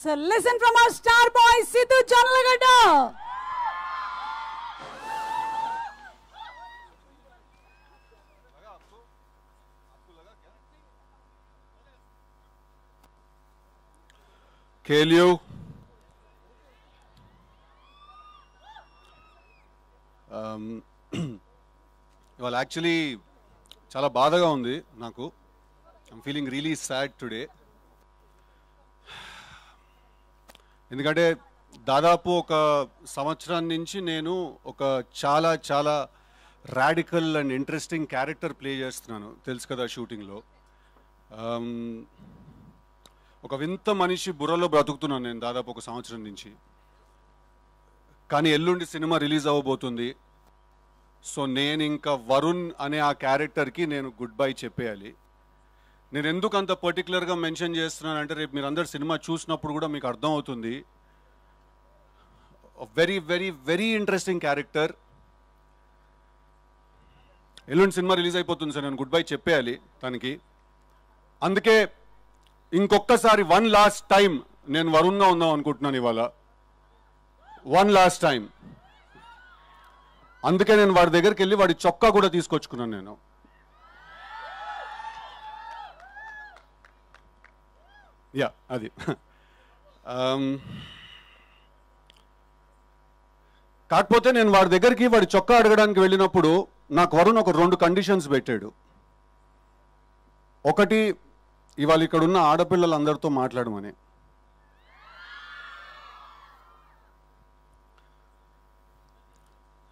So listen from our star boy Sidhu Janalagada. KLU ఇవాళ actually చాలా బాధగా ఉంది నాకు. I'm feeling really sad today. ఎందుకంటే దాదాపు ఒక సంవత్సరం నుంచి నేను ఒక చాలా చాలా radical and interesting character play చేస్తున్నాను, తెలుసు కదా షూటింగ్లో. ఒక వింత మనిషి బుర్రలో బ్రతుకుతున్నాను నేను దాదాపు ఒక సంవత్సరం నుంచి. కానీ ఎల్లుండి సినిమా రిలీజ్ అవ్వబోతుంది. సో నేను ఇంకా వరుణ్ అనే ఆ క్యారెక్టర్కి నేను గుడ్ బై చెప్పేయాలి. నేను ఎందుకు అంత పర్టికులర్గా మెన్షన్ చేస్తున్నానంటే రేపు మీరు అందరు సినిమా చూసినప్పుడు కూడా మీకు అర్థం అవుతుంది. Very very very interesting character. ఎల్లుండి సినిమా రిలీజ్ అయిపోతుంది సార్, నేను గుడ్ బై చెప్పేయాలి తనకి. అందుకే ఇంకొకసారి వన్ లాస్ట్ టైం నేను వరుణ్గా ఉందాం అనుకుంటున్నాను ఇవాళ, వన్ లాస్ట్ టైం. అందుకే నేను వాడి దగ్గరికి వెళ్ళి వాడి చొక్కా కూడా తీసుకొచ్చుకున్నాను నేను. యా అది కాకపోతే నేను వాడి దగ్గరికి వాడి చొక్కా అడగడానికి వెళ్ళినప్పుడు నాకు వరుణ్ ఒక 2 కండిషన్స్ పెట్టాడు. ఒకటి, ఇవాళ ఇక్కడ ఉన్న ఆడపిల్లలందరితో మాట్లాడమని.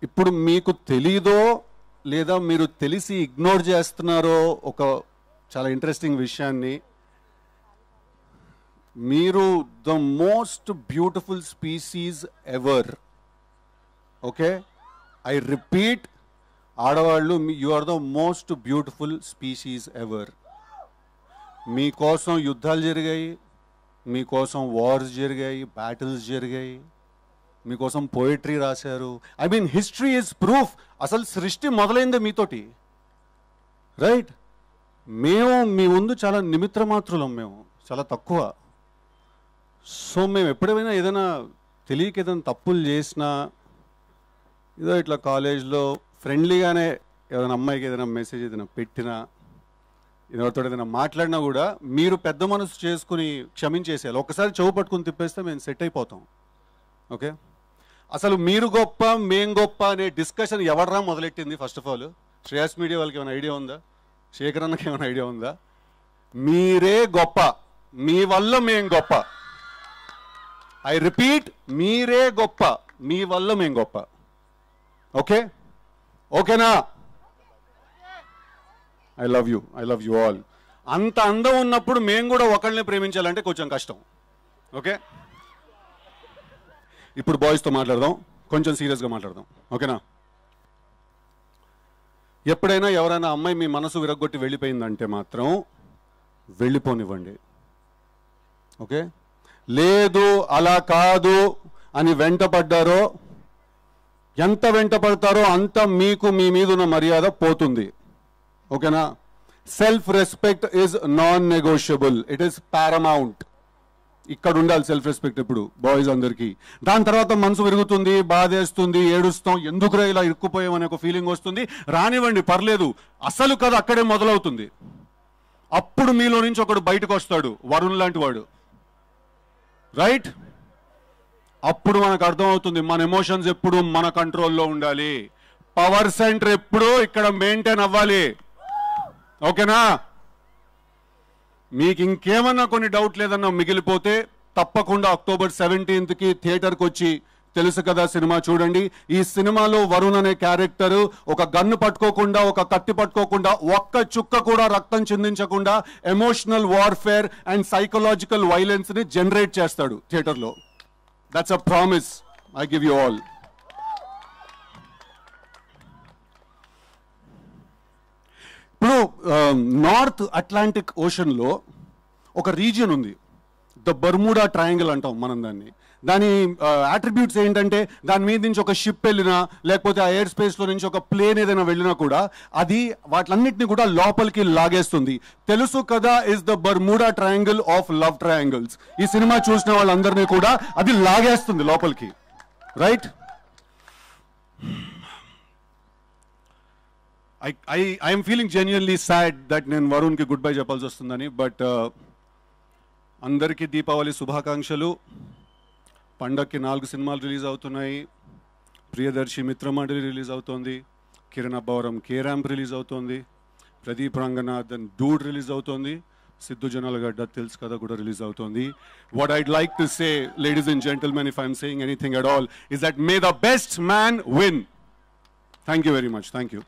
ఇప్పుడు మీకు తెలీదో లేదా మీరు తెలిసి ఇగ్నోర్ చేస్తున్నారో ఒక చాలా ఇంట్రెస్టింగ్ విషయాన్ని. మీరు the most beautiful species ever. Okay, I repeat, ఆడవాళ్ళు you are the most beautiful species ever. మీకోసం యుద్ధాలు జరిగాయి, మీకోసం వార్స్ జరిగాయి, బ్యాటిల్స్ జరిగాయి, మీకోసం పోయిటరీ రాశారు. I mean history is proof. అసలు సృష్టి మొదలైందే మీతోటి, రైట్? మేము మీ ముందు చాలా నిమిత్ర మాత్రులం, మేము చాలా తక్కువ. సో మేము ఎప్పుడైనా ఏదైనా తెలియక ఏదైనా తప్పులు చేసినా, ఏదో ఇట్లా కాలేజ్లో ఫ్రెండ్లీగానే ఏదైనా అమ్మాయికి ఏదైనా మెసేజ్ ఏదైనా పెట్టినా, ఎవరితో ఏదైనా మాట్లాడినా కూడా మీరు పెద్ద మనసు చేసుకుని క్షమించేసేయాలి. ఒకసారి చెవు పట్టుకుని తిప్పేస్తే మేము సెట్ అయిపోతాం. ఓకే, అసలు మీరు గొప్ప మేం గొప్ప అనే డిస్కషన్ ఎవడరా మొదలెట్టింది? First of all Shreyas media వాళ్ళకి ఏమైనా ఐడియా ఉందా? శేఖర్ అన్నకి ఏమైనా ఐడియా ఉందా? మీరే గొప్ప, మీ వల్ల మేం గొప్ప. ఐ రిపీట్, మీరే గొప్ప, మీ వల్ల మేం గొప్ప. ఓకే, ఓకేనా? I love you all. అంత అందం ఉన్నప్పుడు మేము కూడా ఒకళ్ళని ప్రేమించాలంటే కొంచెం కష్టం. ఓకే, ఇప్పుడు బాయ్స్తో మాట్లాడదాం, కొంచెం సీరియస్గా మాట్లాడదాం. ఓకేనా? ఎప్పుడైనా ఎవరైనా అమ్మాయి మీ మనసు విరగొట్టి వెళ్ళిపోయిందంటే మాత్రం వెళ్ళిపోనివ్వండి. ఓకే, లేదు అలా కాదు అని వెంటపడ్డారో, ఎంత వెంటపడతారో అంత మీకు మీ మీద ఉన్న మర్యాద పోతుంది. ఓకేనా? Self respect is non negotiable, it is paramount. ఇక్కడ ఉండాలి సెల్ఫ్ రెస్పెక్ట్ ఇప్పుడు బాయ్స్ అందరికీ. దాని తర్వాత మనసు విరుగుతుంది, బాధేస్తుంది, ఏడుస్తాం, ఎందుకురా ఇలా ఇరుక్కుపోయామనే ఒక ఫీలింగ్ వస్తుంది. రానివ్వండి, పర్లేదు. అసలు కథ అక్కడే మొదలవుతుంది. అప్పుడు మీలో నుంచి ఒకడు బయటకు వస్తాడు, వరుణ్ లాంటి వాడు, రైట్? అప్పుడు మనకు అర్థమవుతుంది మన ఎమోషన్స్ ఎప్పుడు మన కంట్రోల్లో ఉండాలి, పవర్ సెంటర్ ఎప్పుడూ ఇక్కడ మెయింటైన్ అవ్వాలి. ఓకేనా? మీకు ఇంకేమన్నా కొన్ని డౌట్ లేదన్నా మిగిలిపోతే తప్పకుండా అక్టోబర్ 17కి థియేటర్కి వచ్చి తెలుసు కదా సినిమా చూడండి. ఈ సినిమాలో వరుణ్ అనే క్యారెక్టర్ ఒక గన్ను పట్టుకోకుండా, ఒక కత్తి పట్టుకోకుండా, ఒక్క చుక్క కూడా రక్తం చిందించకుండా emotional warfare and psychological violence ని జనరేట్ చేస్తాడు థియేటర్లో. That's a promise I give you all. ఇప్పుడు నార్త్ అట్లాంటిక్ ఓషన్లో ఒక రీజియన్ ఉంది, ద బర్ముడా ట్రయాంగిల్ అంటాం మనం దాని అట్రిబ్యూట్స్ ఏంటంటే దాని మీద నుంచి ఒక షిప్ వెళ్ళినా లేకపోతే ఆ ఎయిర్ స్పేస్లో నుంచి ఒక ప్లేన్ ఏదైనా వెళ్ళినా కూడా అది వాటిలన్నింటినీ కూడా లోపలికి లాగేస్తుంది. తెలుసు కదా is the Bermuda triangle of love triangles. ఈ సినిమా చూసిన వాళ్ళందరినీ కూడా అది లాగేస్తుంది లోపలికి, right? I'm feeling genuinely sad that నేను వరుణ్కి గుడ్ బై చెప్పాల్సి వస్తుందని. బట్ అందరికీ దీపావళి శుభాకాంక్షలు. పండక్కి 4 సినిమాలు రిలీజ్ అవుతున్నాయి. ప్రియదర్శి మిత్రమండలి రిలీజ్ అవుతోంది, Kiran Abbavaram K ramp release అవుతోంది, ప్రదీప్ రంగనాథన్ డూడ్ రిలీజ్ అవుతోంది, సిద్ధు జొన్నలగడ్డ తెలుసు కదా కూడా రిలీజ్ అవుతోంది. What I'd like to say, ladies and gentlemen, if I'm saying anything at all, is that may the best man win. Thank you very much. Thank you.